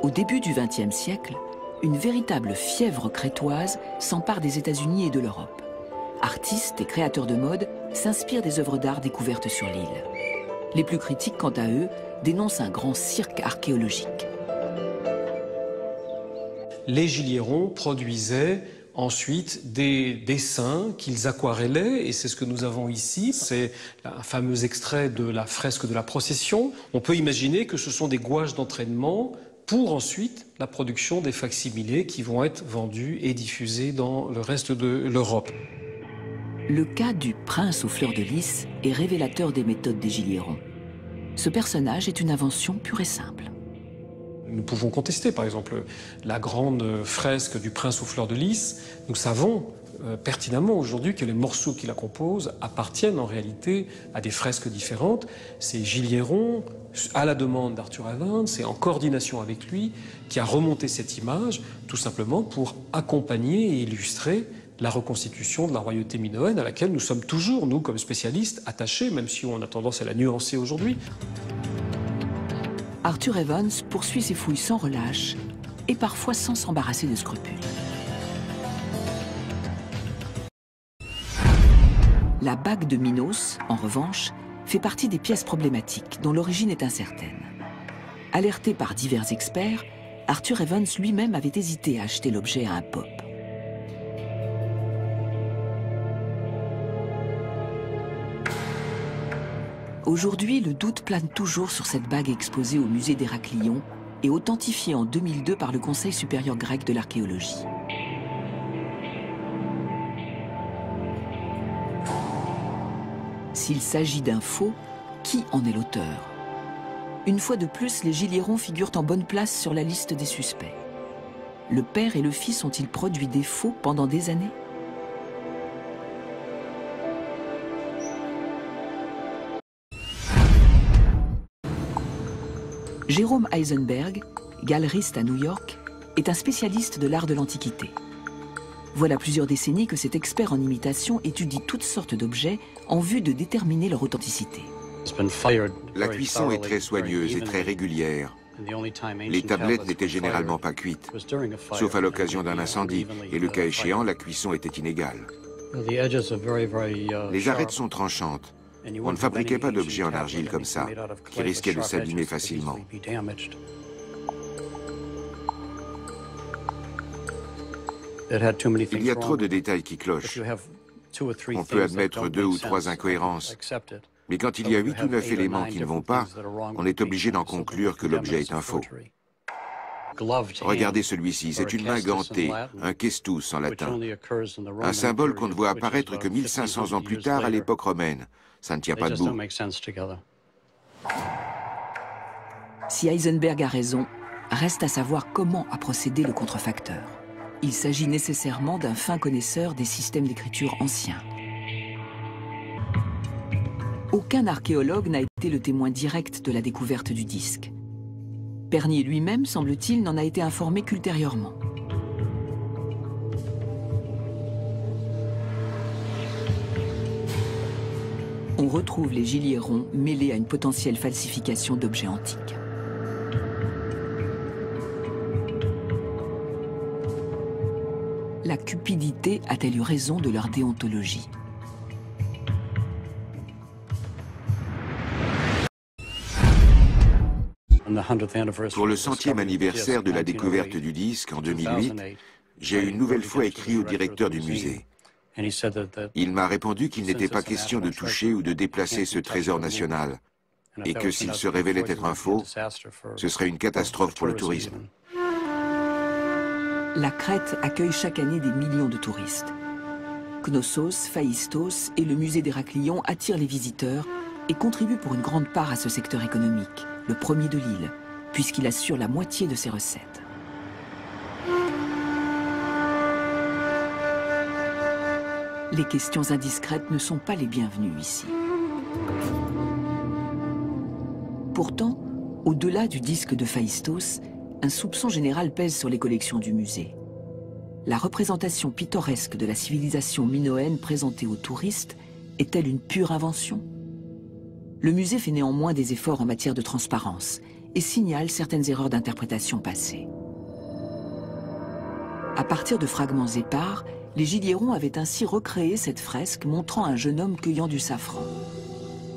Au début du XXe siècle, une véritable fièvre crétoise s'empare des États-Unis et de l'Europe. Artistes et créateurs de mode s'inspirent des œuvres d'art découvertes sur l'île. Les plus critiques, quant à eux, dénoncent un grand cirque archéologique. Les Gilliéron produisaient ensuite des dessins qu'ils aquarellaient, et c'est ce que nous avons ici. C'est un fameux extrait de la fresque de la procession. On peut imaginer que ce sont des gouaches d'entraînement pour ensuite la production des facsimilés qui vont être vendus et diffusés dans le reste de l'Europe. Le cas du prince aux fleurs de lys est révélateur des méthodes des Gilliéron. Ce personnage est une invention pure et simple. Nous pouvons contester, par exemple, la grande fresque du prince aux fleurs de lys. Nous savons pertinemment aujourd'hui que les morceaux qui la composent appartiennent en réalité à des fresques différentes. C'est Gilliéron, à la demande d'Arthur Evans, et en coordination avec lui, qui a remonté cette image, tout simplement pour accompagner et illustrer la reconstitution de la royauté minoenne, à laquelle nous sommes toujours, nous, comme spécialistes, attachés, même si on a tendance à la nuancer aujourd'hui. Arthur Evans poursuit ses fouilles sans relâche et parfois sans s'embarrasser de scrupules. La bague de Minos, en revanche, fait partie des pièces problématiques dont l'origine est incertaine. Alerté par divers experts, Arthur Evans lui-même avait hésité à acheter l'objet à un pope. Aujourd'hui, le doute plane toujours sur cette bague exposée au musée d'Héraclion et authentifiée en 2002 par le Conseil supérieur grec de l'archéologie. S'il s'agit d'un faux, qui en est l'auteur? Une fois de plus, les Gilliéron figurent en bonne place sur la liste des suspects. Le père et le fils ont-ils produit des faux pendant des années? Jérôme Eisenberg, galeriste à New York, est un spécialiste de l'art de l'Antiquité. Voilà plusieurs décennies que cet expert en imitation étudie toutes sortes d'objets en vue de déterminer leur authenticité. La cuisson est très soigneuse et très régulière. Les tablettes n'étaient généralement pas cuites, sauf à l'occasion d'un incendie, et le cas échéant, la cuisson était inégale. Les arêtes sont tranchantes. On ne fabriquait pas d'objets en argile comme ça, qui risquaient de s'abîmer facilement. Il y a trop de détails qui clochent. On peut admettre 2 ou 3 incohérences. Mais quand il y a 8 ou 9 éléments qui ne vont pas, on est obligé d'en conclure que l'objet est un faux. Regardez celui-ci, c'est une main gantée, un cestus en latin. Un symbole qu'on ne voit apparaître que 1500 ans plus tard à l'époque romaine. Ça ne tient pas debout. Si Eisenberg a raison, reste à savoir comment a procédé le contrefacteur. Il s'agit nécessairement d'un fin connaisseur des systèmes d'écriture anciens. Aucun archéologue n'a été le témoin direct de la découverte du disque. Pernier lui-même, semble-t-il, n'en a été informé qu'ultérieurement. On retrouve les Gilliéron mêlés à une potentielle falsification d'objets antiques. La cupidité a-t-elle eu raison de leur déontologie? Pour le 100e anniversaire de la découverte du disque en 2008, j'ai une nouvelle fois écrit au directeur du musée. Il m'a répondu qu'il n'était pas question de toucher ou de déplacer ce trésor national, et que s'il se révélait être un faux, ce serait une catastrophe pour le tourisme. La Crète accueille chaque année des millions de touristes. Knossos, Phaistos et le musée d'Héraclion attirent les visiteurs et contribuent pour une grande part à ce secteur économique, le premier de l'île, puisqu'il assure la moitié de ses recettes. Les questions indiscrètes ne sont pas les bienvenues ici. Pourtant, au-delà du disque de Phaistos, un soupçon général pèse sur les collections du musée. La représentation pittoresque de la civilisation minoenne présentée aux touristes est-elle une pure invention? Le musée fait néanmoins des efforts en matière de transparence et signale certaines erreurs d'interprétation passées. À partir de fragments épars, les Gilliéron avaient ainsi recréé cette fresque montrant un jeune homme cueillant du safran.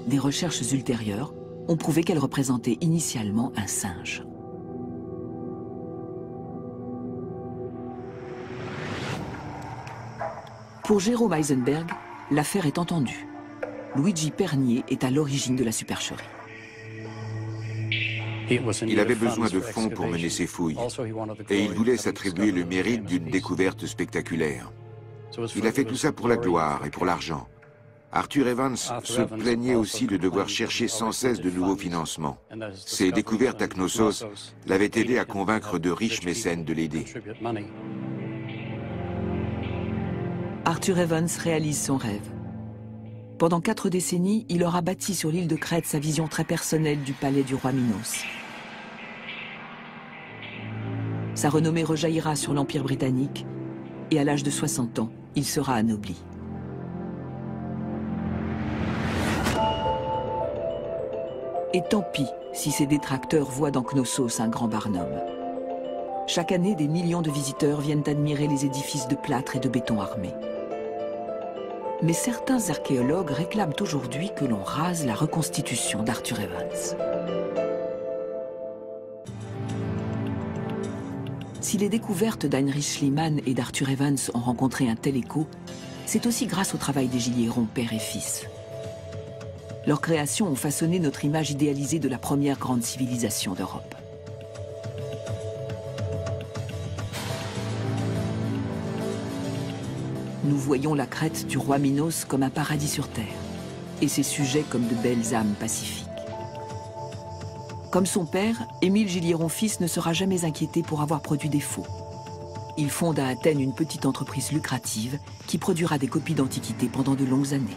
Des recherches ultérieures ont prouvé qu'elle représentait initialement un singe. Pour Jérôme Eisenberg, l'affaire est entendue. Luigi Pernier est à l'origine de la supercherie. Il avait besoin de fonds pour mener ses fouilles, et il voulait s'attribuer le mérite d'une découverte spectaculaire. Il a fait tout ça pour la gloire et pour l'argent. Arthur Evans se plaignait aussi de devoir chercher sans cesse de nouveaux financements. Ses découvertes à Knossos l'avaient aidé à convaincre de riches mécènes de l'aider. Arthur Evans réalise son rêve. Pendant 4 décennies, il aura bâti sur l'île de Crète sa vision très personnelle du palais du roi Minos. Sa renommée rejaillira sur l'Empire britannique et à l'âge de 60 ans, il sera anobli. Et tant pis si ses détracteurs voient dans Knossos un grand Barnum. Chaque année, des millions de visiteurs viennent admirer les édifices de plâtre et de béton armé. Mais certains archéologues réclament aujourd'hui que l'on rase la reconstitution d'Arthur Evans. Si les découvertes d'Heinrich Schliemann et d'Arthur Evans ont rencontré un tel écho, c'est aussi grâce au travail des Gilliéron, père et fils. Leurs créations ont façonné notre image idéalisée de la première grande civilisation d'Europe. Nous voyons la Crète du roi Minos comme un paradis sur terre, et ses sujets comme de belles âmes pacifiques. Comme son père, Émile Gilliéron fils ne sera jamais inquiété pour avoir produit des faux. Il fonde à Athènes une petite entreprise lucrative qui produira des copies d'antiquités pendant de longues années.